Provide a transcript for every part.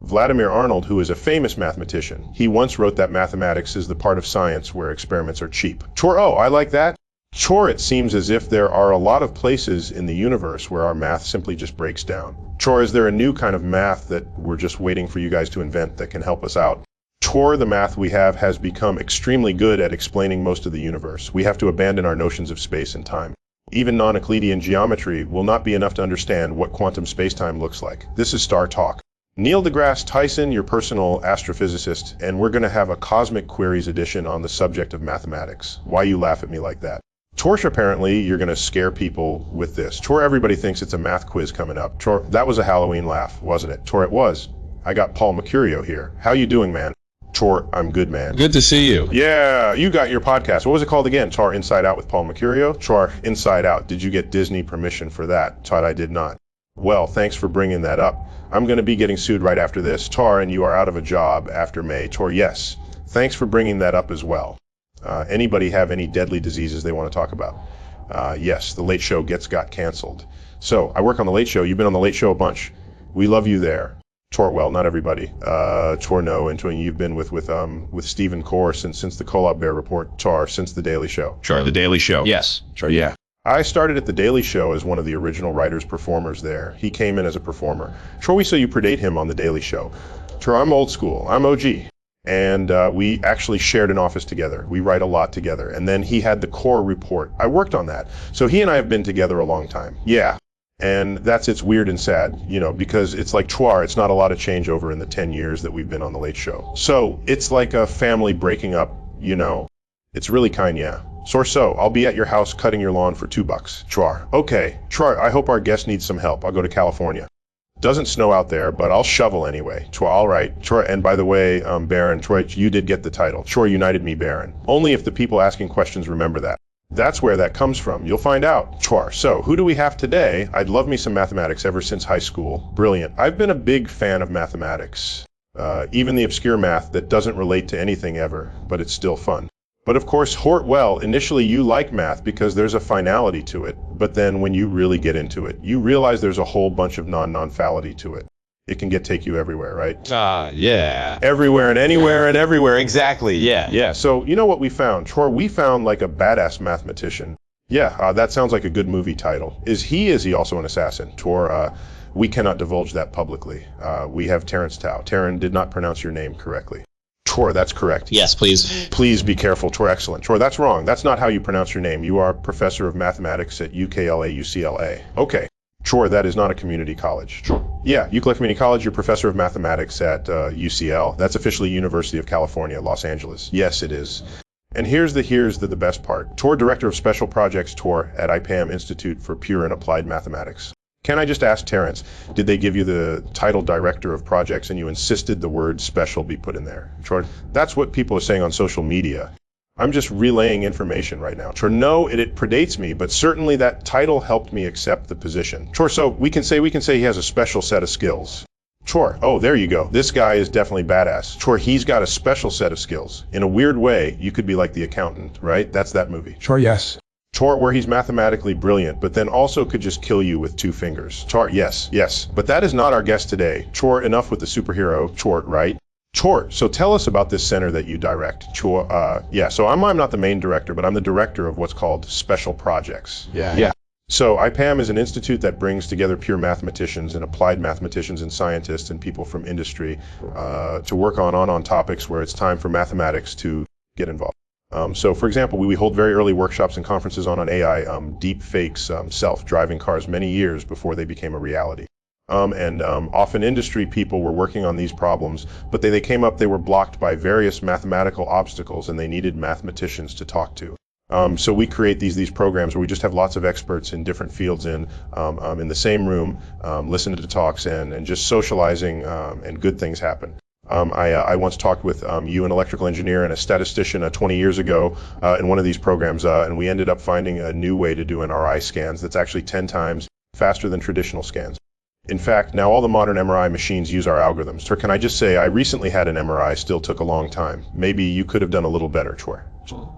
Vladimir Arnold, who is a famous mathematician, he once wrote that mathematics is the part of science where experiments are cheap. Chor, oh, I like that. Chor, it seems as if there are a lot of places in the universe where our math simply just breaks down. Chor, is there a new kind of math that we're just waiting for you guys to invent that can help us out? Chor, the math we have has become extremely good at explaining most of the universe. We have to abandon our notions of space and time. Even non-Euclidean geometry will not be enough to understand what quantum spacetime looks like. This is Star Talk. Neil deGrasse Tyson, your personal astrophysicist, and we're going to have a Cosmic Queries edition on the subject of mathematics. Why you laugh at me like that? Torch, apparently, you're going to scare people with this. Tor, everybody thinks it's a math quiz coming up. Tor, that was a Halloween laugh, wasn't it? Tor, it was. I got Paul Mercurio here. How you doing, man? Tor, I'm good, man. Good to see you. Yeah, you got your podcast. What was it called again? Tor, Inside Out with Paul Mercurio? Tor, Inside Out. Did you get Disney permission for that? Todd, I did not. Well, thanks for bringing that up. I'm going to be getting sued right after this. Tor, and you are out of a job after May. Tor, yes. Thanks for bringing that up as well. Anybody have any deadly diseases they want to talk about? Yes, the Late Show got canceled. So, I work on the Late Show. You've been on the Late Show a bunch. We love you there. Tor, well, not everybody. Tor, no. And you've been with Stephen Core since the Kolob Bear Report. Tor, since the Daily Show. Sure, the Daily Show. Yes. Sure, yeah. I started at the Daily Show as one of the original writers-performers there. He came in as a performer. Tor, we saw you predate him on the Daily Show. Tor, I'm old school. I'm OG. And we actually shared an office together. We write a lot together. And then he had the Core Report. I worked on that. So he and I have been together a long time. Yeah. And it's weird and sad, because it's like Twar, it's not a lot of changeover in the 10 years that we've been on the Late Show. So it's like a family breaking up, It's really kind, yeah. So, I'll be at your house cutting your lawn for $2. Twar. Okay. Twar, I hope our guest needs some help. I'll go to California. Doesn't snow out there, but I'll shovel anyway. Twar, all right. Twar, and by the way, Baron, Troy, you did get the title. Twar united me, Baron. Only if the people asking questions remember that. That's where that comes from. You'll find out. Twar. So, who do we have today? I'd love me some mathematics ever since high school. Brilliant. I've been a big fan of mathematics. Even the obscure math that doesn't relate to anything ever, but it's still fun. But of course, initially you like math because there's a finality to it. But then when you really get into it, you realize there's a whole bunch of non-nonfality to it. It can take you everywhere, right? Yeah. Everywhere and anywhere and everywhere, Exactly, yeah. Yeah, so you know what we found? Tor, we found like a badass mathematician. Yeah, that sounds like a good movie title. Is he also an assassin? Tor, we cannot divulge that publicly. We have Terrence Tao. Terran did not pronounce your name correctly. Tor, that's correct. Yes, please. Please be careful. Tor, excellent. Tor, that's wrong. That's not how you pronounce your name. You are professor of mathematics at UCLA. Okay. Tor, that is not a community college. Tor. Yeah, UCLA Community College, you're professor of mathematics at UCL. That's officially University of California, Los Angeles. Yes, it is. And here's the best part. Tor, director of special projects, Tor, at IPAM Institute for Pure and Applied Mathematics. Can I just ask Terrence, did they give you the title director of projects and you insisted the word special be put in there? Tor, that's what people are saying on social media. I'm just relaying information right now. Tor, no, it predates me, but certainly that title helped me accept the position. Tor, so we can say he has a special set of skills. Tor, oh, there you go. This guy is definitely badass. Tor, he's got a special set of skills. In a weird way, you could be like The Accountant, right? That's that movie. Tor, yes. Tor, where he's mathematically brilliant, but then also could just kill you with 2 fingers. Tor, yes. But that is not our guest today. Tor, enough with the superhero. Tor, right? Tor, so tell us about this center that you direct. Tor, so I'm not the main director, but I'm the director of what's called special projects. Yeah. So IPAM is an institute that brings together pure mathematicians and applied mathematicians and scientists and people from industry to work on topics where it's time for mathematics to get involved. So, for example, we hold very early workshops and conferences on AI, deep fakes, self-driving cars many years before they became a reality. Often industry people were working on these problems, but they were blocked by various mathematical obstacles and they needed mathematicians to talk to. So we create these programs where we just have lots of experts in different fields in the same room, listening to talks and just socializing, and good things happen. I once talked with you, an electrical engineer and a statistician 20 years ago in one of these programs, and we ended up finding a new way to do MRI scans that's actually 10 times faster than traditional scans. In fact, now all the modern MRI machines use our algorithms. So can I just say, I recently had an MRI, still took a long time. Maybe you could have done a little better, Troy.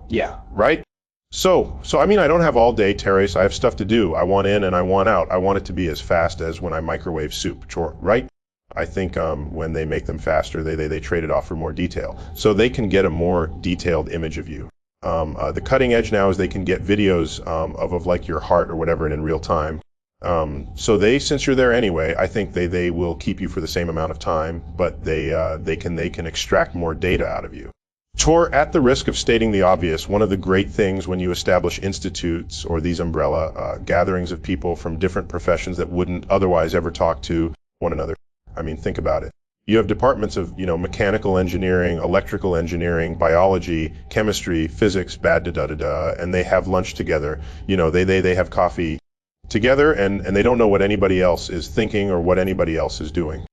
Yeah. Right? So I don't have all day, Terrace. I have stuff to do. I want in and I want out. I want it to be as fast as when I microwave soup, right? I think when they make them faster, they trade it off for more detail. So they can get a more detailed image of you. The cutting edge now is they can get videos of like your heart or whatever in real time. So since you're there anyway, I think they will keep you for the same amount of time, but they can extract more data out of you. Tor, at the risk of stating the obvious, one of the great things when you establish institutes or these umbrella gatherings of people from different professions that wouldn't otherwise ever talk to one another. I mean, think about it. You have departments of, mechanical engineering, electrical engineering, biology, chemistry, physics, and they have lunch together. They have coffee together, and they don't know what anybody else is thinking or what anybody else is doing.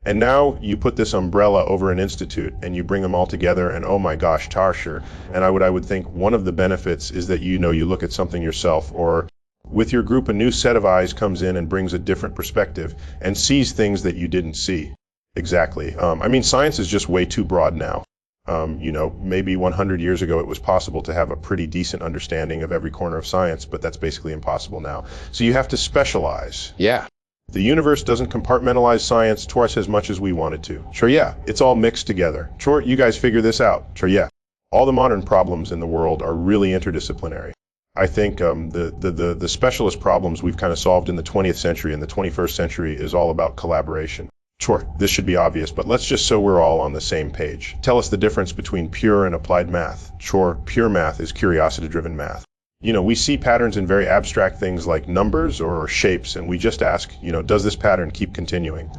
And now you put this umbrella over an institute and you bring them all together, and oh my gosh, Tarsher. And I would think one of the benefits is that you look at something yourself, or with your group a new set of eyes comes in and brings a different perspective and sees things that you didn't see. Exactly. I mean, science is just way too broad now. Maybe 100 years ago it was possible to have a pretty decent understanding of every corner of science, but that's basically impossible now. So you have to specialize. Yeah. The universe doesn't compartmentalize science twice as much as we want it to. Sure, yeah, it's all mixed together. Sure, you guys figure this out. Sure, yeah. All the modern problems in the world are really interdisciplinary. I think the specialist problems we've kind of solved in the 20th century and the 21st century is all about collaboration. Sure, this should be obvious, but let's just so we're all on the same page. Tell us the difference between pure and applied math. Sure, pure math is curiosity-driven math. We see patterns in very abstract things like numbers or shapes, and we just ask, does this pattern keep continuing?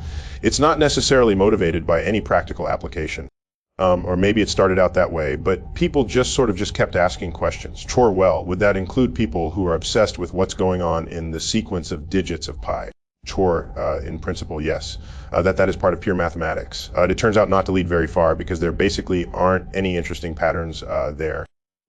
It's not necessarily motivated by any practical application. Or maybe it started out that way, but people just kept asking questions. Sure, well, would that include people who are obsessed with what's going on in the sequence of digits of pi? Sure, in principle, yes. That is part of pure mathematics. It turns out not to lead very far because there basically aren't any interesting patterns there.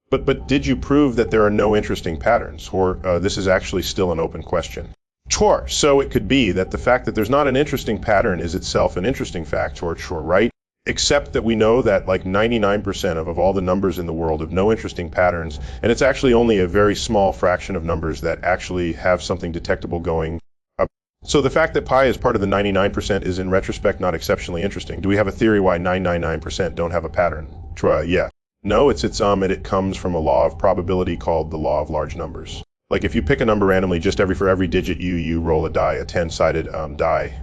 But did you prove that there are no interesting patterns? Or this is actually still an open question. Sure, so it could be that the fact that there's not an interesting pattern is itself an interesting fact, sure, right? Except that we know that like 99% of all the numbers in the world have no interesting patterns, and it's actually only a very small fraction of numbers that actually have something detectable going up. So the fact that pi is part of the 99% is in retrospect not exceptionally interesting. Do we have a theory why 999% don't have a pattern? Yeah. No, it comes from a law of probability called the law of large numbers. Like if you pick a number randomly, just for every digit you roll a die, a 10-sided die,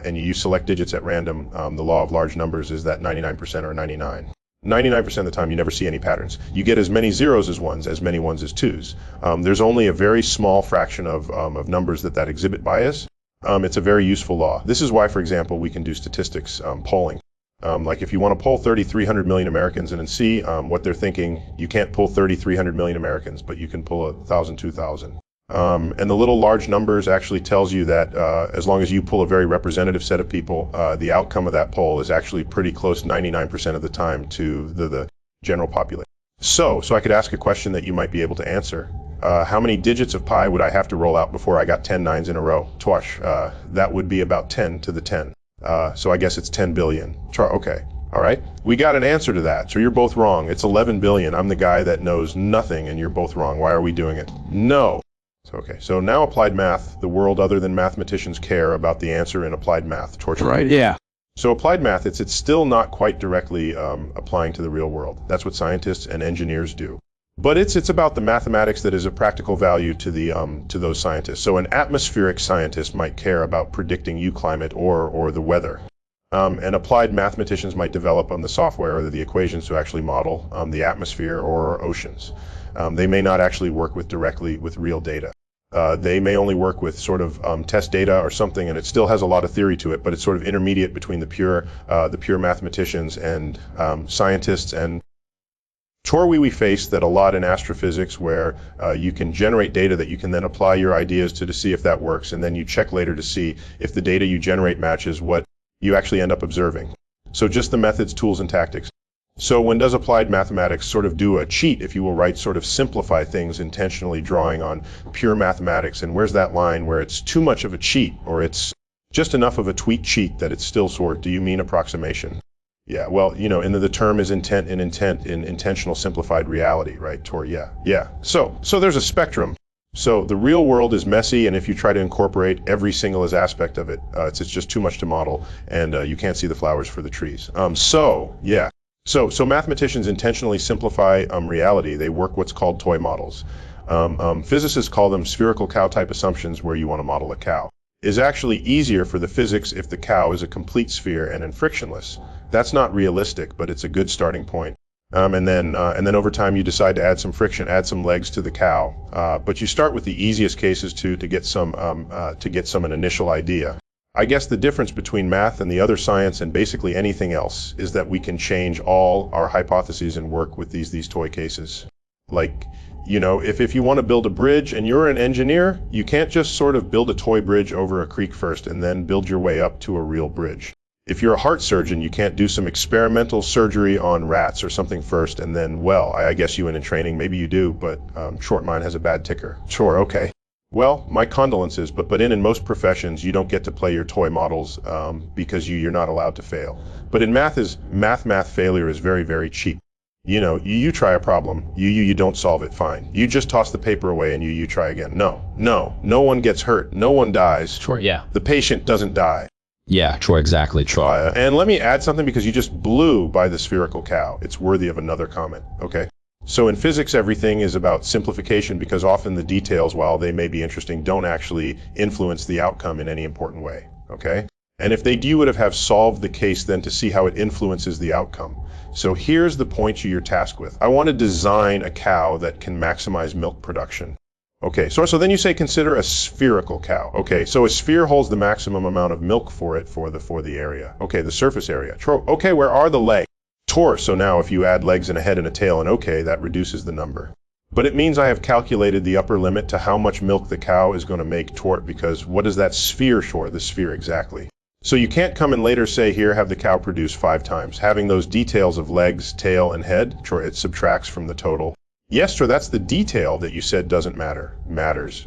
and you select digits at random, the law of large numbers is that 99% or 99. 99% of the time you never see any patterns. You get as many zeros as ones, as many ones as twos. There's only a very small fraction of numbers that exhibit bias. It's a very useful law. This is why, for example, we can do statistics, polling. Like if you want to poll 3,300 million Americans and see what they're thinking, you can't pull 3,300 million Americans, but you can pull 1,000, 2,000. And the little large numbers actually tells you that as long as you pull a very representative set of people, the outcome of that poll is actually pretty close 99% of the time to the general population. So I could ask a question that you might be able to answer. How many digits of pi would I have to roll out before I got 10 nines in a row? Twash. That would be about 10 to the 10. So I guess it's 10 billion. Okay. All right. We got an answer to that. So you're both wrong. It's 11 billion. I'm the guy that knows nothing and you're both wrong. Why are we doing it? No. Okay. So now applied math, the world other than mathematicians care about the answer in applied math. Torture. Right. Yeah. So applied math, it's still not quite directly applying to the real world. That's what scientists and engineers do. But it's about the mathematics that is of practical value to those scientists. So an atmospheric scientist might care about predicting climate or the weather. And applied mathematicians might develop the software or the equations to actually model the atmosphere or oceans. They may not actually work directly with real data. They may only work with sort of test data or something, and it still has a lot of theory to it, but it's sort of intermediate between the pure mathematicians and scientists. And we face that a lot in astrophysics, where you can generate data that you can then apply your ideas to see if that works, and then you check later to see if the data you generate matches what you actually end up observing. So just the methods, tools, and tactics. So when does applied mathematics sort of do a cheat, if you will, right, sort of simplify things intentionally drawing on pure mathematics? And where's that line where it's too much of a cheat, or it's just enough of a tweak cheat that it's still do you mean approximation? Yeah, well, and the term is intent in intentional simplified reality, right? Yeah. So there's a spectrum. So the real world is messy, and if you try to incorporate every single aspect of it, it's just too much to model, and you can't see the flowers for the trees. Yeah. So mathematicians intentionally simplify reality. They work what's called toy models. Physicists call them spherical cow-type assumptions, where you want to model a cow. It's actually easier for the physics if the cow is a complete sphere and frictionless. That's not realistic, but it's a good starting point. And then over time you decide to add some friction, add some legs to the cow. But you start with the easiest cases to get an initial idea. I guess the difference between math and the other science and basically anything else is that we can change all our hypotheses and work with these toy cases. Like, if you want to build a bridge and you're an engineer, you can't just sort of build a toy bridge over a creek first and then build your way up to a real bridge. If you're a heart surgeon, you can't do some experimental surgery on rats or something first and then, well, I guess you went in training, maybe you do, but short mind has a bad ticker. Sure, okay. Well, my condolences, but in most professions, you don't get to play your toy models because you're not allowed to fail. But in math failure is very, very cheap. You try a problem, you don't solve it, fine. You just toss the paper away and you try again. No one gets hurt, no one dies. Sure, yeah. The patient doesn't die. Yeah, sure, exactly, sure. And let me add something because you just blew by the spherical cow. It's worthy of another comment, okay? So in physics, everything is about simplification because often the details, while they may be interesting, don't actually influence the outcome in any important way, okay? And if they do, you would have solved the case then to see how it influences the outcome. So here's the point you're tasked with. I want to design a cow that can maximize milk production. Okay, so then you say consider a spherical cow. Okay, so a sphere holds the maximum amount of milk for the area. Okay, the surface area. Okay, where are the legs? So now if you add legs and a head and a tail, and okay, that reduces the number. But it means I have calculated the upper limit to how much milk the cow is going to make because what is that sphere the sphere exactly? So you can't come and later say, here, have the cow produce 5 times. Having those details of legs, tail, and head, it subtracts from the total. Yes, that's the detail that you said doesn't matter. Matters.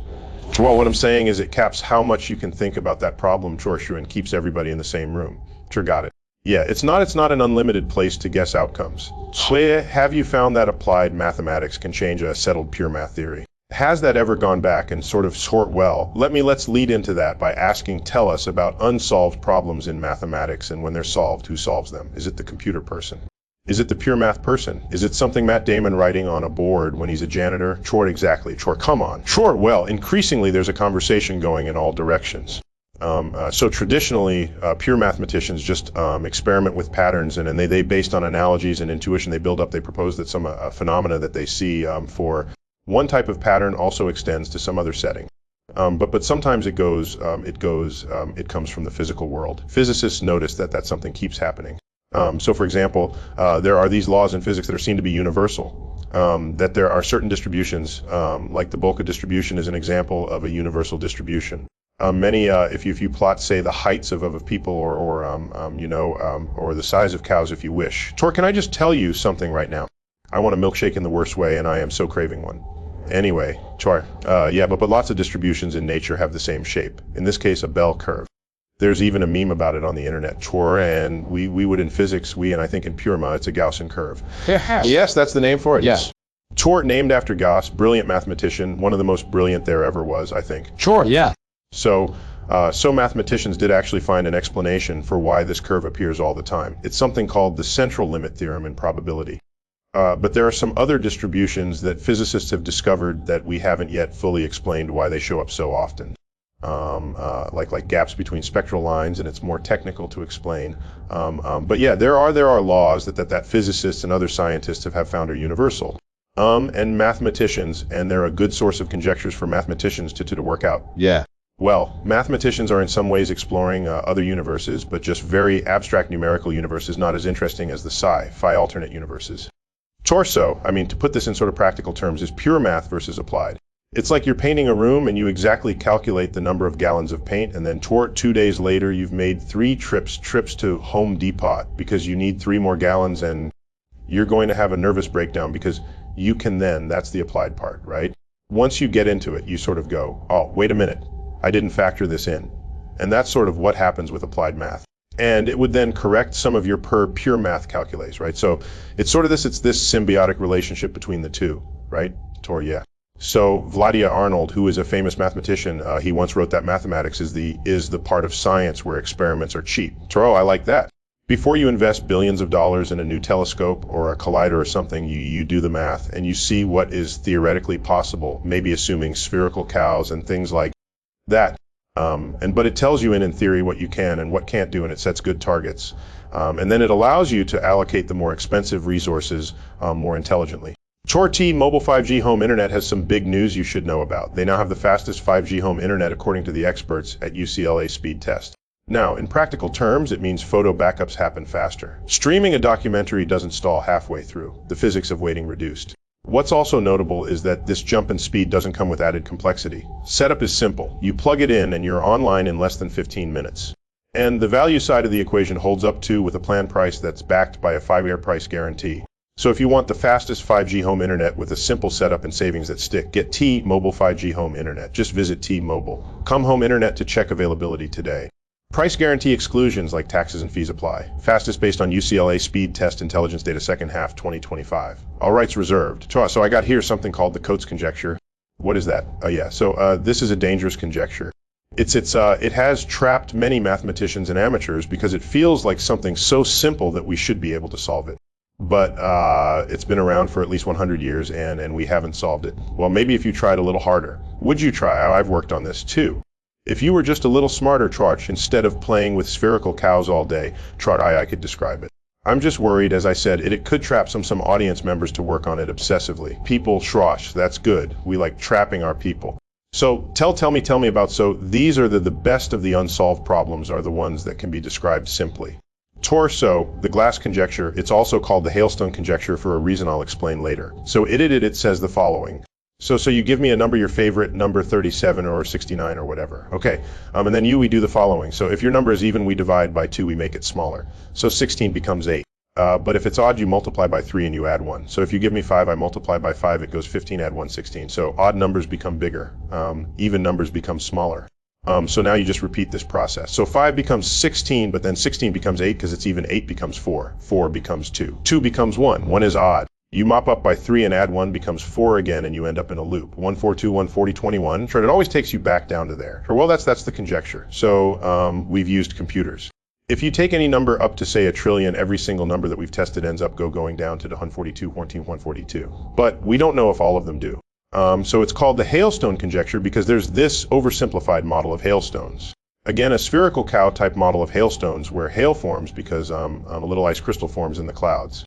Well, what I'm saying is it caps how much you can think about that problem, and keeps everybody in the same room. Got it. Yeah, it's not an unlimited place to guess outcomes. Have you found that applied mathematics can change a settled pure math theory? Has that ever gone back and sort well? Let's lead into that by asking, tell us about unsolved problems in mathematics, and when they're solved, who solves them? Is it the computer person? Is it the pure math person? Is it something Matt Damon writing on a board when he's a janitor? Exactly. Come on. Well, increasingly there's a conversation going in all directions. So traditionally, pure mathematicians just experiment with patterns, and they based on analogies and intuition they propose that some phenomena that they see for one type of pattern also extends to some other setting. But sometimes it comes from the physical world. Physicists notice that something keeps happening. So for example, there are these laws in physics that are seen to be universal, that there are certain distributions, like the Bolka distribution is an example of a universal distribution. If you plot, say, the heights of people or the size of cows, if you wish. Can I just tell you something right now? I want a milkshake in the worst way, and I am so craving one. Anyway, but lots of distributions in nature have the same shape. In this case, a bell curve. There's even a meme about it on the internet. And we would in physics, and I think in pure math, it's a Gaussian curve. Yes, that's the name for it. Yeah. Named after Gauss, brilliant mathematician, one of the most brilliant there ever was, I think. Yeah. So mathematicians did actually find an explanation for why this curve appears all the time. It's something called the central limit theorem in probability. But there are some other distributions that physicists have discovered that we haven't yet fully explained why they show up so often. Like gaps between spectral lines, and it's more technical to explain. But yeah, there are laws that physicists and other scientists have found are universal. And mathematicians, and they're a good source of conjectures for mathematicians to work out. Yeah. Well, mathematicians are in some ways exploring other universes, but just very abstract numerical universes, not as interesting as the phi alternate universes. To put this in sort of practical terms, is pure math versus applied. It's like you're painting a room and you exactly calculate the number of gallons of paint, and then 2 days later you've made 3 trips to Home Depot because you need 3 more gallons, and you're going to have a nervous breakdown because you can that's the applied part, right? Once you get into it, you sort of go, oh, wait a minute, I didn't factor this in. And that's sort of what happens with applied math. And it would then correct some of your pure math calculus, right? So it's this symbiotic relationship between the two, right? Yeah. So Vladia Arnold, who is a famous mathematician, he once wrote that mathematics is the part of science where experiments are cheap. So, I like that. Before you invest billions of dollars in a new telescope or a collider or something, you do the math and you see what is theoretically possible, maybe assuming spherical cows and things like that. But it tells you in theory what you can and what can't do, and it sets good targets. And then it allows you to allocate the more expensive resources more intelligently. T Mobile 5G home internet has some big news you should know about. They now have the fastest 5G home internet according to the experts at UCLA speed test. Now, in practical terms, it means photo backups happen faster. Streaming a documentary doesn't stall halfway through. The physics of waiting reduced. What's also notable is that this jump in speed doesn't come with added complexity. Setup is simple. You plug it in and you're online in less than 15 minutes. And the value side of the equation holds up too, with a plan price that's backed by a 5-year price guarantee. So if you want the fastest 5G home internet with a simple setup and savings that stick, get T-Mobile 5G home internet. Just visit T-Mobile. Come home internet to check availability today. Price guarantee exclusions like taxes and fees apply. Fastest based on UCLA speed test intelligence data second half 2025. All rights reserved. So I got here something called the Coates conjecture. What is that? This is a dangerous conjecture. It has trapped many mathematicians and amateurs because it feels like something so simple that we should be able to solve it. But it's been around for at least 100 years and we haven't solved it. Well, maybe if you tried a little harder. Would you try? I've worked on this too. If you were just a little smarter, Trotch, instead of playing with spherical cows all day, Trot, I could describe it. I'm just worried, as I said, it could trap some audience members to work on it obsessively. People, Shrosh, that's good. We like trapping our people. So tell me about, so these are the best of the unsolved problems are the ones that can be described simply. Torso, the glass conjecture, it's also called the hailstone conjecture for a reason I'll explain later. So it says the following. So you give me a number, your favorite, number 37 or 69 or whatever. Okay, and then we do the following. So if your number is even, we divide by 2, we make it smaller. So 16 becomes 8. But if it's odd, you multiply by 3 and you add 1. So if you give me 5, I multiply by 5, it goes 15, add 1, 16. So odd numbers become bigger, even numbers become smaller. So now you just repeat this process. So 5 becomes 16, but then 16 becomes 8 because it's even, 8 becomes 4. 4 becomes 2. 2 becomes 1. 1 is odd. You mop up by 3 and add 1 becomes 4 again, and you end up in a loop. 1, 4, 2, 1, 40, 21. It always takes you back down to there. Well, that's the conjecture. So we've used computers. If you take any number up to, say, 1 trillion, every single number that we've tested ends up going down to the 142, 142. But we don't know if all of them do. So it's called the hailstone conjecture because there's this oversimplified model of hailstones. Again, a spherical cow type model of hailstones where hail forms because a little ice crystal forms in the clouds.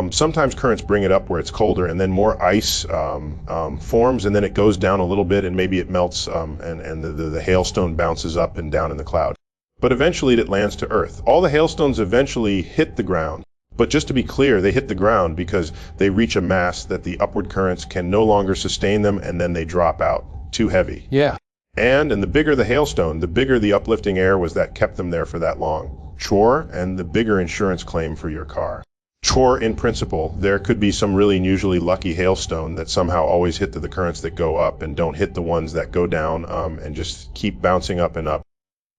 Sometimes currents bring it up where it's colder and then more ice forms and then it goes down a little bit and maybe it melts and the hailstone bounces up and down in the cloud. But eventually it lands to Earth. All the hailstones eventually hit the ground. But just to be clear, they hit the ground because they reach a mass that the upward currents can no longer sustain them and then they drop out. Too heavy. Yeah. And the bigger the hailstone, the bigger the uplifting air was that kept them there for that long. Chore, and the bigger insurance claim for your car. Chore, in principle, there could be some really unusually lucky hailstone that somehow always hit the currents that go up and don't hit the ones that go down and just keep bouncing up and up.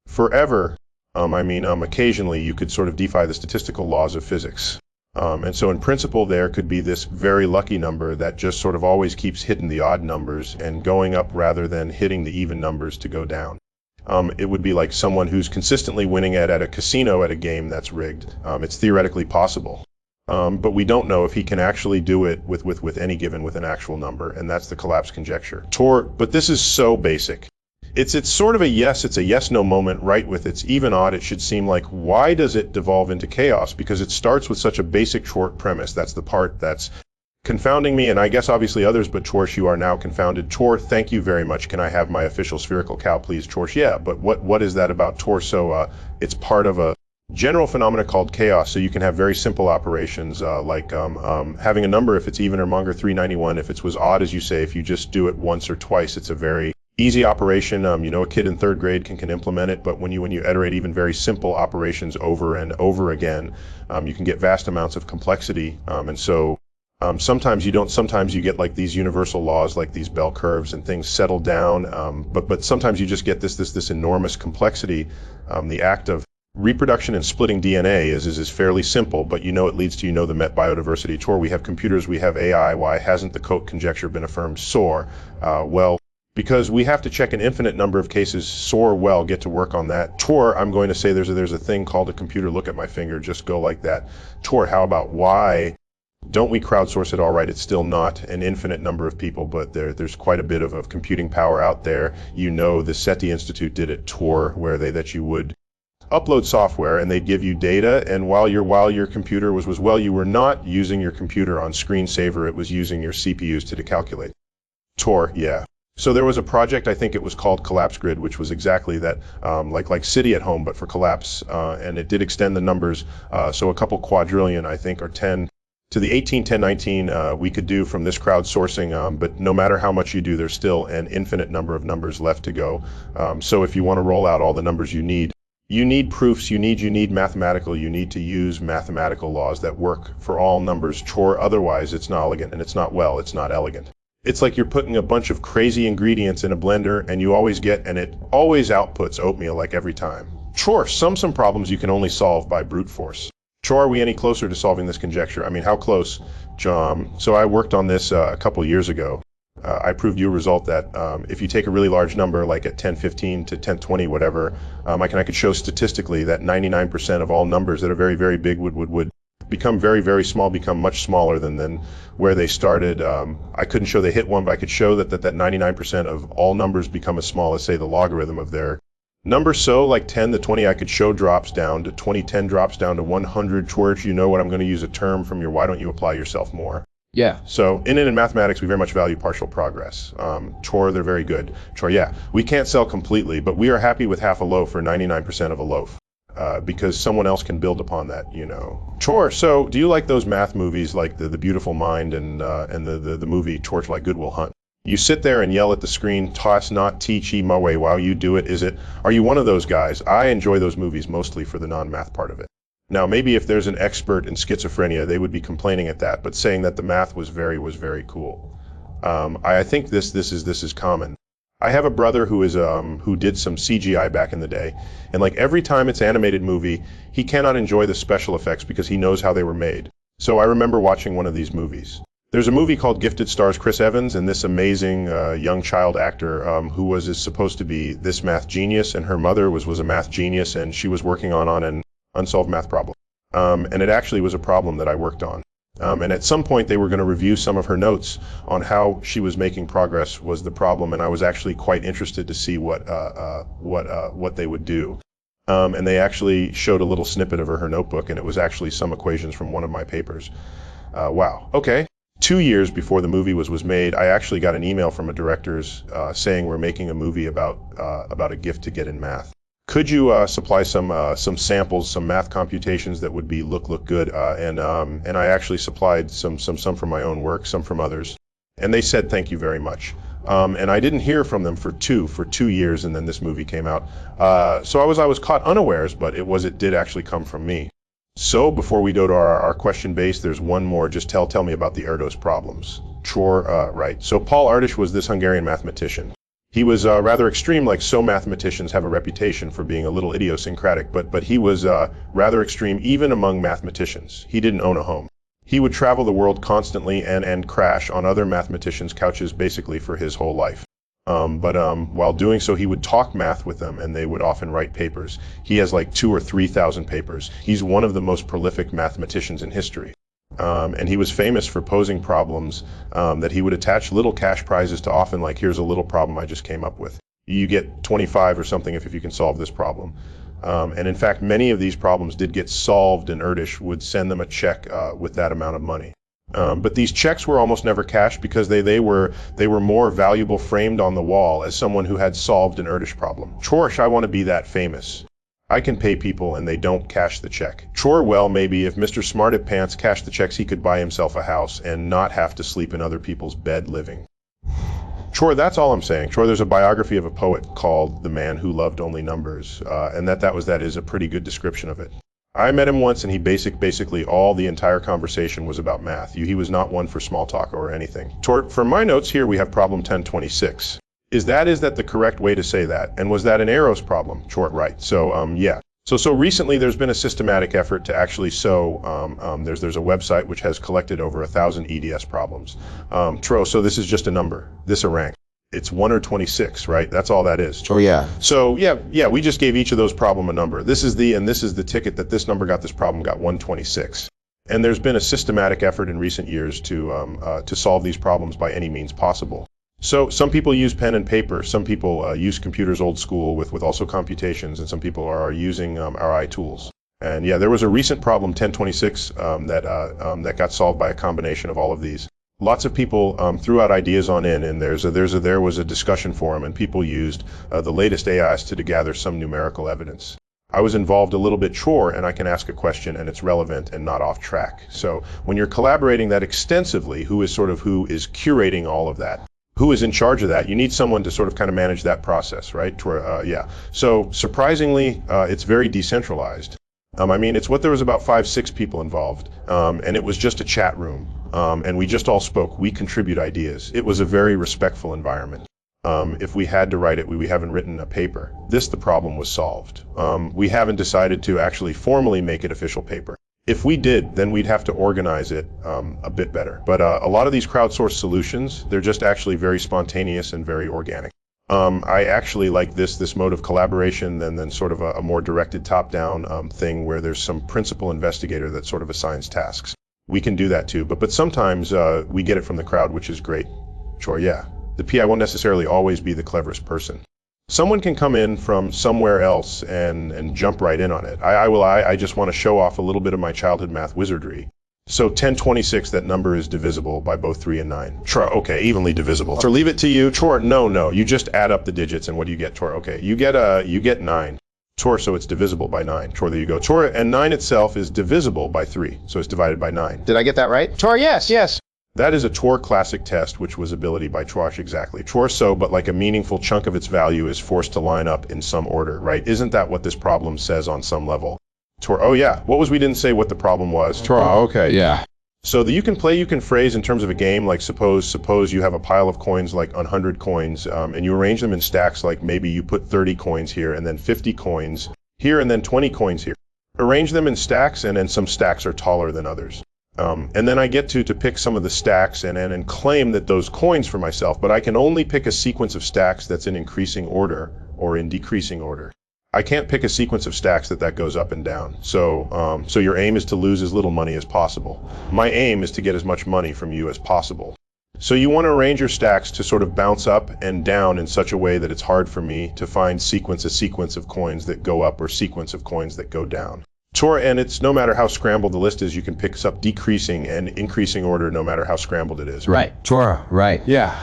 Forever, occasionally you could sort of defy the statistical laws of physics. And so in principle there could be this very lucky number that just sort of always keeps hitting the odd numbers and going up rather than hitting the even numbers to go down. It would be like someone who's consistently winning at a casino at a game that's rigged. It's theoretically possible. But we don't know if he can actually do it with any given with an actual number, and that's the collapse conjecture. But this is so basic. It's sort of it's a yes-no moment, right? With its even odd, it should seem like, why does it devolve into chaos? Because it starts with such a basic short premise. That's the part that's confounding me, and I guess obviously others, but Chorsh, you are now confounded. Tor, thank you very much. Can I have my official spherical cow, please? Chorsh, yeah, but what is that about Tor? So it's part of a general phenomena called chaos, so you can have very simple operations like having a number if it's even or monger 391. If it was odd, as you say, if you just do it once or twice, it's a very easy operation. A kid in 3rd grade can implement it, but when you iterate even very simple operations over and over again, you can get vast amounts of complexity. And so sometimes you get like these universal laws, like these bell curves and things settle down. But sometimes you just get this enormous complexity. The act of Reproduction and splitting DNA is fairly simple, but it leads to the Met biodiversity. Tor, we have computers, we have AI. Why hasn't the Koch conjecture been affirmed? Soar. Well, because we have to check an infinite number of cases. Soar, well, get to work on that. Tor, I'm going to say there's a thing called a computer. Look at my finger, just go like that. Tor, how about why don't we crowdsource it? All right, it's still not an infinite number of people, but there's quite a bit of computing power out there. The SETI Institute did it, Tor, where you would upload software and they'd give you data, and while your computer was you were not using your computer on screensaver, it was using your CPUs to calculate. Tor, yeah. So there was a project, I think it was called Collapse Grid, which was exactly that, like City at Home, but for collapse, and it did extend the numbers, so a couple quadrillion, I think, or 10 to the 18, 10, 19, we could do from this crowdsourcing, but no matter how much you do, there's still an infinite number of numbers left to go. So if you want to roll out all the numbers you need proofs, you need mathematical, you need to use mathematical laws that work for all numbers. Tor, otherwise it's not elegant, and it's not elegant. It's like you're putting a bunch of crazy ingredients in a blender and it always outputs oatmeal like every time. Tor, some problems you can only solve by brute force. Tor, are we any closer to solving this conjecture? I mean, how close? So I worked on this a couple years ago. I proved you a result that if you take a really large number, like at 1015 to 1020, whatever, I could show statistically that 99% of all numbers that are very, very big would become very, very small, become much smaller than where they started. I couldn't show they hit one, but I could show that 99% of all numbers become as small as, say, the logarithm of their number. So like 10 to 20, I could show drops down to 20, 10 drops down to 100. Tor, you know what, I'm going to use a term from your why don't you apply yourself more. Yeah. So in mathematics, we very much value partial progress. Tor, they're very good. Tor, yeah, we can't sell completely, but we are happy with half a loaf or 99% of a loaf, because someone else can build upon that, Tor, so do you like those math movies like The Beautiful Mind and the movie Torch, like Good Will Hunt? You sit there and yell at the screen, toss not teach ye my way while you do it. Are you one of those guys? I enjoy those movies mostly for the non-math part of it. Now, maybe if there's an expert in schizophrenia, they would be complaining at that, but saying that the math was very cool. I think this is common. I have a brother who did some CGI back in the day, and like every time it's animated movie, he cannot enjoy the special effects because he knows how they were made. So I remember watching one of these movies. There's a movie called Gifted, stars Chris Evans and this amazing young child actor who is supposed to be this math genius, and her mother was a math genius, and she was working on an unsolved math problem. And it actually was a problem that I worked on. And at some point they were going to review some of her notes on how she was making progress was the problem, and I was actually quite interested to see what they would do. And they actually showed a little snippet of her notebook, and it was actually some equations from one of my papers. Wow, okay. 2 years before the movie was made, I actually got an email from a director's saying we're making a movie about a gift to get in math. Could you supply some samples, some math computations that would look good? And I actually supplied some from my own work, some from others, and they said thank you very much. And I didn't hear from them for 2 years, and then this movie came out. So I was caught unawares, but it did actually come from me. So before we go to our question base, there's one more. Just tell me about the Erdos problems. Tor, right. So Paul Erdős was this Hungarian mathematician. He was rather extreme, like so mathematicians have a reputation for being a little idiosyncratic, but he was rather extreme even among mathematicians. He didn't own a home. He would travel the world constantly and crash on other mathematicians' couches basically for his whole life. But while doing so, he would talk math with them, and they would often write papers. He has like 2,000 or 3,000 papers. He's one of the most prolific mathematicians in history. And he was famous for posing problems that he would attach little cash prizes to, often like, here's a little problem I just came up with. You get 25 or something if you can solve this problem. And in fact, many of these problems did get solved, and Erdős would send them a check with that amount of money. But these checks were almost never cashed because they were more valuable framed on the wall as someone who had solved an Erdős problem. Chorsh, I want to be that famous. I can pay people and they don't cash the check. Chor, well, maybe if Mr. Smarted Pants cashed the checks, he could buy himself a house and not have to sleep in other people's bed living. Chor, that's all I'm saying. Chor, there's a biography of a poet called The Man Who Loved Only Numbers, and that is a pretty good description of it. I met him once, and he basically all the entire conversation was about math. He was not one for small talk or anything. Chor, from my notes here, we have problem 1026. Is that the correct way to say that? And was that an Arrow's problem? Chort, right. So, yeah. So recently there's been a systematic effort to actually there's a website which has collected over 1,000 EDS problems. So this is just a number, this a rank. It's 1 or 26, right? That's all that is. Oh yeah. So yeah, we just gave each of those problem a number. This is the ticket that this number got, this problem got 126. And there's been a systematic effort in recent years to solve these problems by any means possible. So some people use pen and paper, some people use computers old school with also computations, and some people are using our eye tools. And yeah, there was a recent problem, 1026, that got solved by a combination of all of these. Lots of people threw out ideas on in, and there was a discussion forum, and people used the latest AIs to gather some numerical evidence. I was involved a little bit sure, and I can ask a question and it's relevant and not off track. So when you're collaborating that extensively, who is curating all of that? Who is in charge of that? You need someone to sort of kind of manage that process, right? So surprisingly, it's very decentralized. There was about 5-6 people involved, and it was just a chat room, and we just all spoke. We contribute ideas. It was a very respectful environment. If we had to write it, we haven't written a paper. The problem was solved. We haven't decided to actually formally make it official paper. If we did, then we'd have to organize it a bit better. But a lot of these crowdsourced solutions, they're just actually very spontaneous and very organic. I actually like this mode of collaboration than sort of a more directed top-down thing where there's some principal investigator that sort of assigns tasks. We can do that too, but sometimes we get it from the crowd, which is great. Sure, yeah. The PI won't necessarily always be the cleverest person. Someone can come in from somewhere else and jump right in on it. I just want to show off a little bit of my childhood math wizardry. So 1026, that number is divisible by both 3 and 9. Sure, okay, evenly divisible. So leave it to you. Sure, no, you just add up the digits, and what do you get? Sure, okay, you get 9. Sure, so it's divisible by 9. Sure, there you go. Sure, and 9 itself is divisible by 3, so it's divided by 9. Did I get that right? Sure, yes. That is a Tor classic test, which was ability by Trosh, exactly. Tor but like a meaningful chunk of its value is forced to line up in some order, right? Isn't that what this problem says on some level? Tor, oh yeah, we didn't say what the problem was. Tor, okay. Yeah. So the you can phrase in terms of a game, like suppose you have a pile of coins, like 100 coins, and you arrange them in stacks, like maybe you put 30 coins here, and then 50 coins here, and then 20 coins here. Arrange them in stacks, and then some stacks are taller than others. And then I get to pick some of the stacks and claim that those coins for myself, but I can only pick a sequence of stacks that's in increasing order or in decreasing order. I can't pick a sequence of stacks that goes up and down. So your aim is to lose as little money as possible. My aim is to get as much money from you as possible. So you want to arrange your stacks to sort of bounce up and down in such a way that it's hard for me to find a sequence of coins that go up or sequence of coins that go down. Sure, and it's no matter how scrambled the list is, you can pick up decreasing and increasing order no matter how scrambled it is. Right. Sure, right. Yeah.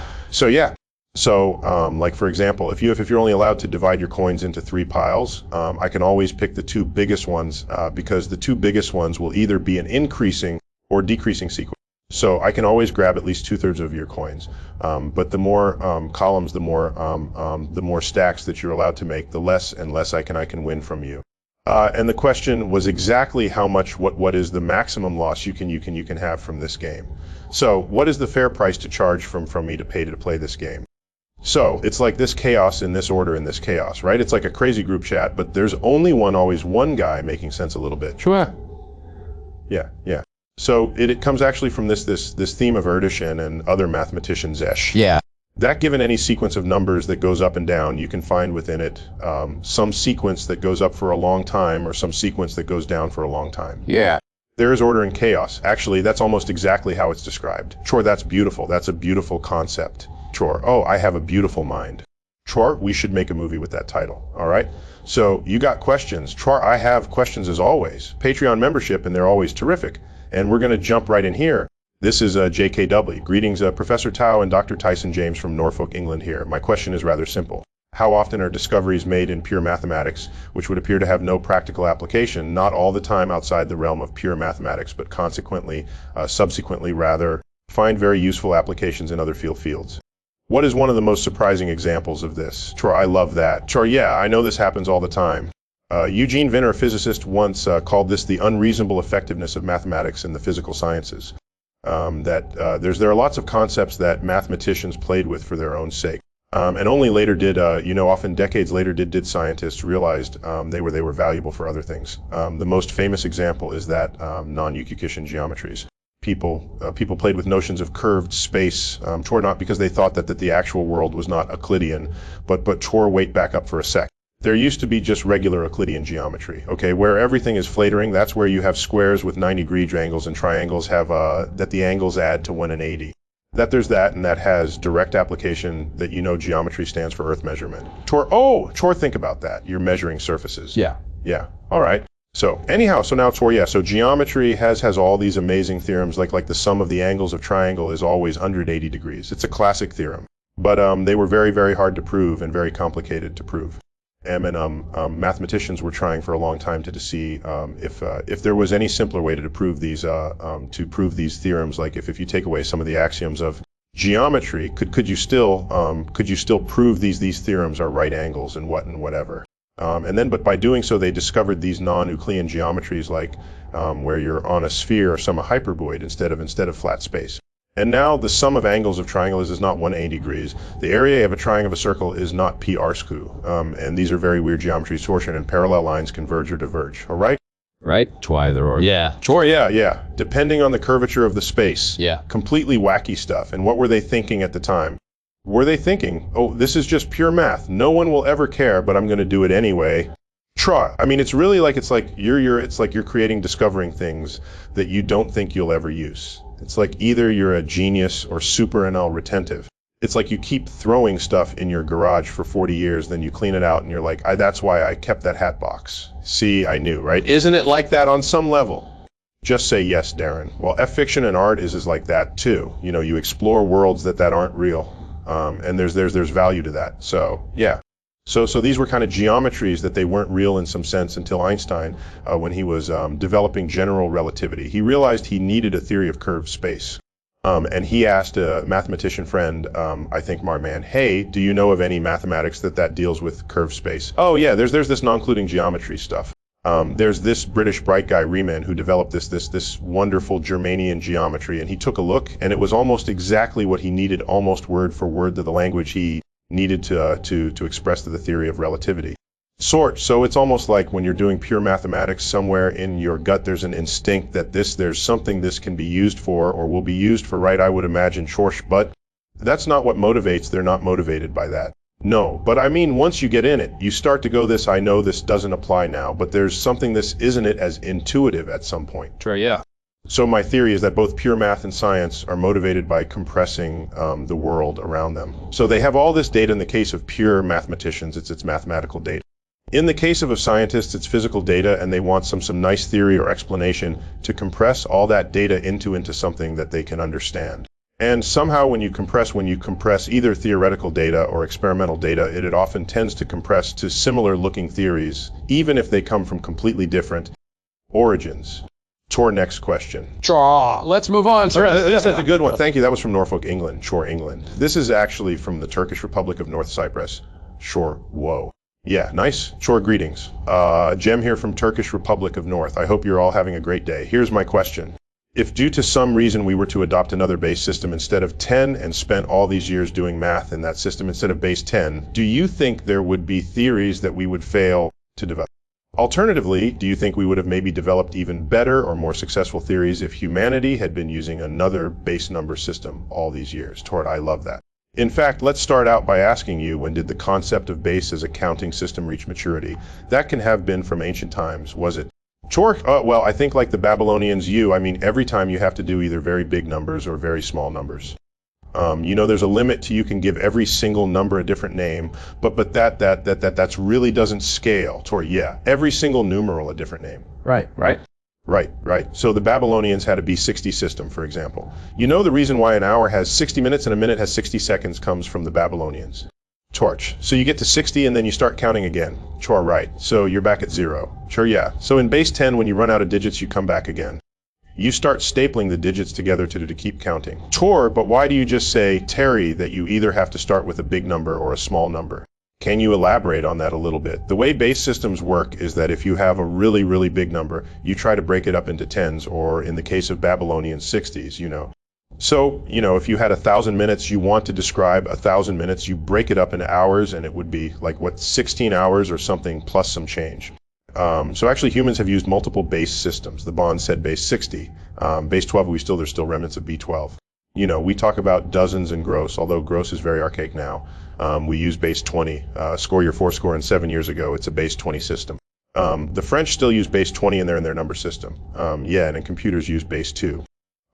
So like for example, if you're only allowed to divide your coins into 3 piles, I can always pick the 2 biggest ones because the 2 biggest ones will either be an increasing or decreasing sequence. So I can always grab at least 2/3 of your coins. But the more columns, the more stacks that you're allowed to make, the less and less I can win from you. And the question was exactly how much, what is the maximum loss you can have from this game? So what is the fair price to charge from me to pay to play this game? So it's like this chaos in this order in this chaos, right? It's like a crazy group chat, but there's always one guy making sense a little bit. Sure. Yeah. So it comes actually from this theme of Erdős and other mathematicians. Yeah. That given any sequence of numbers that goes up and down, you can find within it some sequence that goes up for a long time or some sequence that goes down for a long time. Yeah. There is order in chaos. Actually, that's almost exactly how it's described. Sure, that's beautiful. That's a beautiful concept. Sure, oh, I have a beautiful mind. Sure, we should make a movie with that title, all right? So you got questions. Sure, I have questions as always. Patreon membership, and they're always terrific. And we're going to jump right in here. This is JKW. Greetings, Professor Tao and Dr. Tyson James from Norfolk, England here. My question is rather simple. How often are discoveries made in pure mathematics, which would appear to have no practical application, not all the time outside the realm of pure mathematics, but subsequently rather, find very useful applications in other fields? What is one of the most surprising examples of this? Sure, I love that. Sure, yeah, I know this happens all the time. Eugene Wigner, a physicist, once called this the unreasonable effectiveness of mathematics in the physical sciences. There are lots of concepts that mathematicians played with for their own sake. And only later did, often decades later did scientists realized they were valuable for other things. The most famous example is that non-Euclidean geometries. People played with notions of curved space, tore not because they thought that the actual world was not Euclidean, but tore weight back up for a sec. There used to be just regular Euclidean geometry, okay, where everything is flatering. That's where you have squares with 90-degree angles, and triangles have that the angles add to 180. That there's that, and that has direct application that geometry stands for Earth measurement. Tor, think about that. You're measuring surfaces. Yeah. Yeah. All right. So anyhow, so now Tor, so geometry has all these amazing theorems, like the sum of the angles of triangle is always 180 degrees. It's a classic theorem, but they were very, very hard to prove and very complicated to prove. And mathematicians were trying for a long time to see if there was any simpler way to prove these theorems. Like if you take away some of the axioms of geometry, could you still prove these theorems are right angles and whatever. But by doing so, they discovered these non-Euclidean geometries, like where you're on a sphere or some hyperboid instead of flat space. And now the sum of angles of triangles is not 180 degrees. The area of a triangle of a circle is not p r square. And these are very weird geometries. Torsion and parallel lines converge or diverge. All right? Right? To either or. Yeah. Sure, yeah. Depending on the curvature of the space. Yeah. Completely wacky stuff. And what were they thinking at the time? Were they thinking, oh, this is just pure math. No one will ever care, but I'm going to do it anyway. Try. I mean, it's really like you're discovering things that you don't think you'll ever use. It's like either you're a genius or super NL retentive. It's like you keep throwing stuff in your garage for 40 years, then you clean it out and you're like, that's why I kept that hat box. See, I knew, right? Isn't it like that on some level? Just say yes, Darren. Well, F-fiction and art is like that too. You explore worlds that aren't real. And there's value to that. So, yeah. So these were kind of geometries that they weren't real in some sense until Einstein, when he was developing general relativity. He realized he needed a theory of curved space. And he asked a mathematician friend, I think Marman, hey, do you know of any mathematics that deals with curved space? Oh yeah, there's this non-Euclidean geometry stuff. There's this British bright guy, Riemann, who developed this wonderful Germanian geometry, and he took a look, and it was almost exactly what he needed, almost word for word to the language he needed to express the theory of relativity. So it's almost like when you're doing pure mathematics, somewhere in your gut there's an instinct that there's something this can be used for or will be used for, right? I would imagine, but that's not what motivates. They're not motivated by that. No, but I mean, once you get in it, you start to go, I know this doesn't apply now, but there's something isn't it as intuitive at some point? Sure, yeah. So my theory is that both pure math and science are motivated by compressing the world around them. So they have all this data. In the case of pure mathematicians, it's mathematical data. In the case of scientists, it's physical data, and they want some nice theory or explanation to compress all that data into something that they can understand. And somehow when you compress either theoretical data or experimental data, it often tends to compress to similar looking theories, even if they come from completely different origins. Tor, next question. Let's move on. That's a good one. Thank you. That was from Norfolk, England. Shore, England. This is actually from the Turkish Republic of North Cyprus. Shore, whoa. Yeah, nice. Shore, greetings. Jem here from Turkish Republic of North. I hope you're all having a great day. Here's my question. If due to some reason we were to adopt another base system instead of 10 and spent all these years doing math in that system instead of base 10, do you think there would be theories that we would fail to develop? Alternatively, do you think we would have maybe developed even better or more successful theories if humanity had been using another base number system all these years? Tort, I love that. In fact, let's start out by asking you, when did the concept of base as a counting system reach maturity? That can have been from ancient times, was it? Well, I think like the Babylonians, every time you have to do either very big numbers or very small numbers. There's a limit to you can give every single number a different name, but that's really doesn't scale. Yeah, every single numeral a different name. Right. Right. So the Babylonians had a B60 system, for example. The reason why an hour has 60 minutes and a minute has 60 seconds comes from the Babylonians. Torch. So you get to 60 and then you start counting again. Right. So you're back at 0. Sure, yeah. So in base 10, when you run out of digits, you come back again. You start stapling the digits together to keep counting. But why do you just say, Terry, that you either have to start with a big number or a small number? Can you elaborate on that a little bit? The way base systems work is that if you have a really, really big number, you try to break it up into tens, or in the case of Babylonian 60s, So, if you had 1,000 minutes, you want to describe 1,000 minutes, you break it up into hours, and it would be like, 16 hours or something plus some change. So actually humans have used multiple base systems. The bond said base 60. Base 12, there's still remnants of B12. We talk about dozens and gross, although gross is very archaic now. We use base 20. Score your 4 score and 7 years ago, it's a base 20 system. The French still use base 20 in their number system. And in computers use base 2.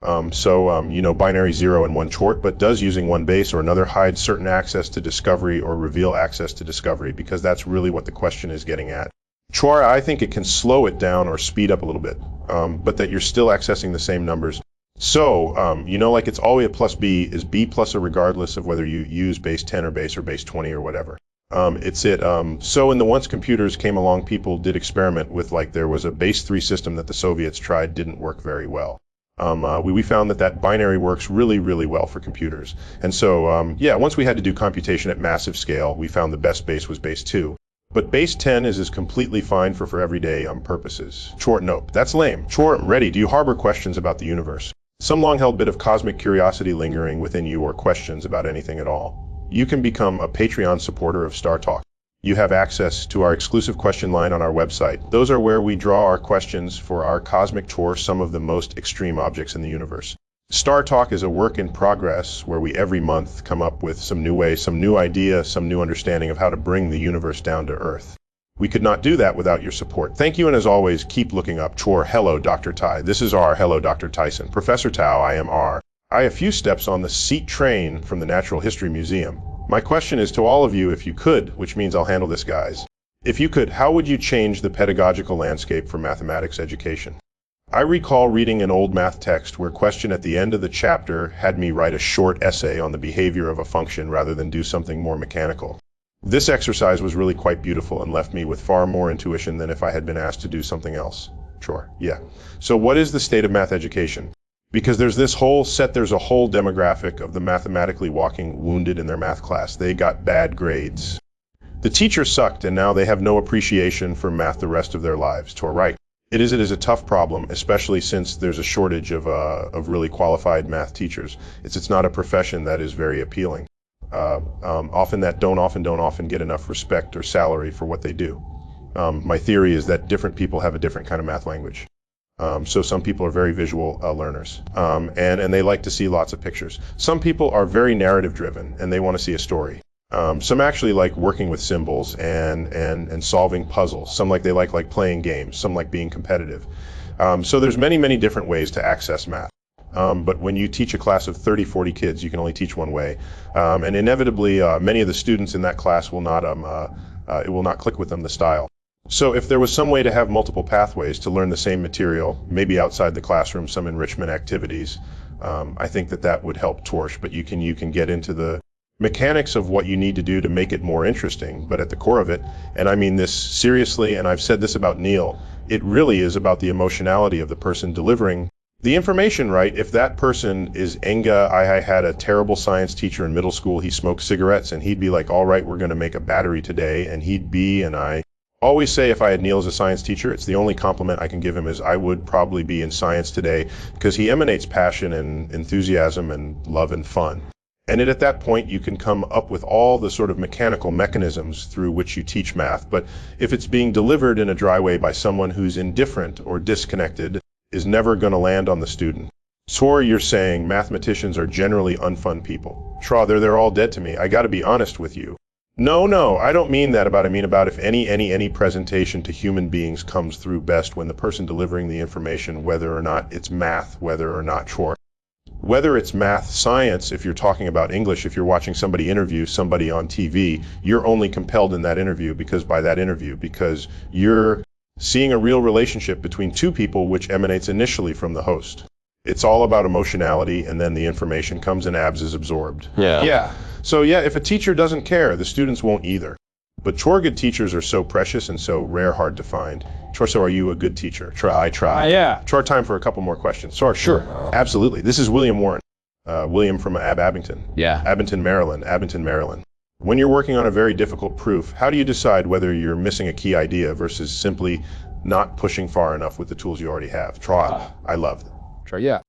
Binary 0 and 1 short, but does using one base or another hide certain access to discovery or reveal access to discovery, because that's really what the question is getting at. Chor, I think it can slow it down or speed up a little bit, but that you're still accessing the same numbers. So, like it's always a plus B is B plus a regardless of whether you use base 10 or base 20 or whatever. So in the once computers came along, people did experiment with, there was a base 3 system that the Soviets tried, didn't work very well. We found that binary works really, really well for computers. And so, once we had to do computation at massive scale, we found the best base was base 2. But base 10 is completely fine for everyday purposes. Chor, nope, that's lame. Chor, ready, do you harbor questions about the universe? Some long-held bit of cosmic curiosity lingering within you, or questions about anything at all? You can become a Patreon supporter of Star Talk. You have access to our exclusive question line on our website. Those are where we draw our questions for our cosmic tour, some of the most extreme objects in the universe. Star Talk is a work in progress where we every month come up with some new way, some new idea, some new understanding of how to bring the universe down to Earth. We could not do that without your support. Thank you, and as always, keep looking up. Chor, hello, Dr. Tai. This is R. Hello, Dr. Tyson. Professor Tao, I am R. I a few steps on the seat train from the Natural History Museum. My question is to all of you, if you could, which means I'll handle this, guys. If you could, how would you change the pedagogical landscape for mathematics education? I recall reading an old math text where question at the end of the chapter had me write a short essay on the behavior of a function rather than do something more mechanical. This exercise was really quite beautiful and left me with far more intuition than if I had been asked to do something else. Sure, yeah. So what is the state of math education? Because there's a whole demographic of the mathematically walking wounded in their math class. They got bad grades. The teacher sucked, and now they have no appreciation for math the rest of their lives. Tor, right. It is a tough problem, especially since there's a shortage of really qualified math teachers. It's not a profession that is very appealing. Often don't often get enough respect or salary for what they do. My theory is that different people have a different kind of math language. So some people are very visual learners, and they like to see lots of pictures. Some people are very narrative driven, and they want to see a story. Some actually like working with symbols and solving puzzles. Some they like playing games. Some like being competitive. So there's many different ways to access math. But when you teach a class of 30, 40 kids, you can only teach one way. And inevitably, many of the students in that class will not, it will not click with them, the style. So if there was some way to have multiple pathways to learn the same material, maybe outside the classroom, some enrichment activities, I think that would help Torch. But you can get into the mechanics of what you need to do to make it more interesting. But at the core of it, and I mean this seriously, and I've said this about Neil, it really is about the emotionality of the person delivering the information, right? If that person is Enga, I had a terrible science teacher in middle school. He smoked cigarettes, and he'd be like, all right, we're going to make a battery today. And he'd be, and I always say if I had Neil as a science teacher, it's the only compliment I can give him is I would probably be in science today, because he emanates passion and enthusiasm and love and fun. And at that point, you can come up with all the sort of mechanical mechanisms through which you teach math. But if it's being delivered in a dry way by someone who's indifferent or disconnected, is never going to land on the student. So you're saying mathematicians are generally unfun people. Shra, they're all dead to me. I got to be honest with you. No, I don't mean that about. I mean about if any presentation to human beings comes through best when the person delivering the information, whether or not it's math, whether or not short. Whether it's math, science, if you're talking about English, if you're watching somebody interview somebody on TV, you're only compelled in that interview because you're seeing a real relationship between two people which emanates initially from the host. It's all about emotionality, and then the information comes and is absorbed. Yeah. So if a teacher doesn't care, the students won't either. But good teachers are so precious and so rare, hard to find. So are you a good teacher? I try. Yeah. Time for a couple more questions. Sure. Absolutely. This is William Warren. William from Abington. Yeah. Abington, Maryland. When you're working on a very difficult proof, how do you decide whether you're missing a key idea versus simply not pushing far enough with the tools you already have? I love them. Yeah.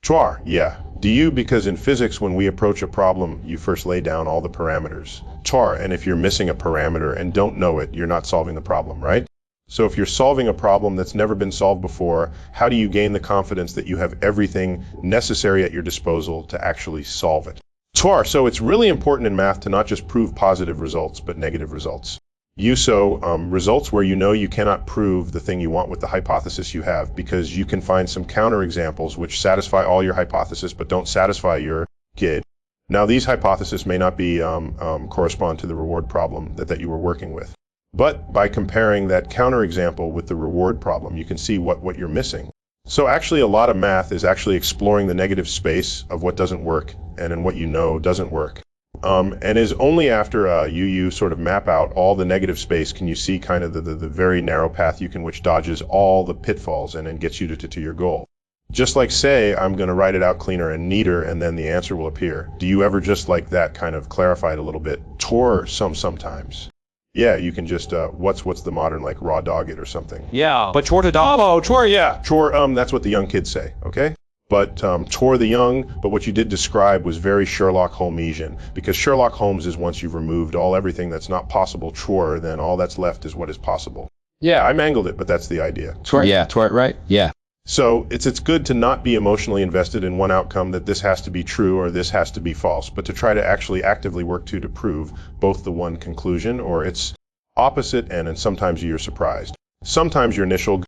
Chor, yeah. Do you? Because in physics, when we approach a problem, you first lay down all the parameters. Chor, and if you're missing a parameter and don't know it, you're not solving the problem, right? So if you're solving a problem that's never been solved before, how do you gain the confidence that you have everything necessary at your disposal to actually solve it? Chor, so it's really important in math to not just prove positive results, but negative results. Results where you know you cannot prove the thing you want with the hypothesis you have, because you can find some counterexamples which satisfy all your hypothesis but don't satisfy your GID. Now these hypotheses may not be correspond to the reward problem that you were working with. But by comparing that counterexample with the reward problem, you can see what you're missing. So actually a lot of math is actually exploring the negative space of what doesn't work and in what you know doesn't work. And is only after you sort of map out all the negative space can you see kind of the very narrow path you can which dodges all the pitfalls and then gets you to your goal. Just like say, I'm going to write it out cleaner and neater and then the answer will appear. Do you ever just like that kind of clarify it a little bit? Chor sometimes. Yeah, you can just, what's the modern, like, raw dog it or something. Yeah, but chor to dog. Chor, yeah. Chor, that's what the young kids say, okay? But chor the young, but what you did describe was very Sherlock Holmesian, because Sherlock Holmes is once you've removed everything that's not possible chor, then all that's left is what is possible. Yeah, I mangled it, but that's the idea. Yeah, right? Yeah. So it's good to not be emotionally invested in one outcome that this has to be true or this has to be false, but to try to actually actively work to prove both the one conclusion or its opposite, and sometimes you're surprised. Sometimes your initial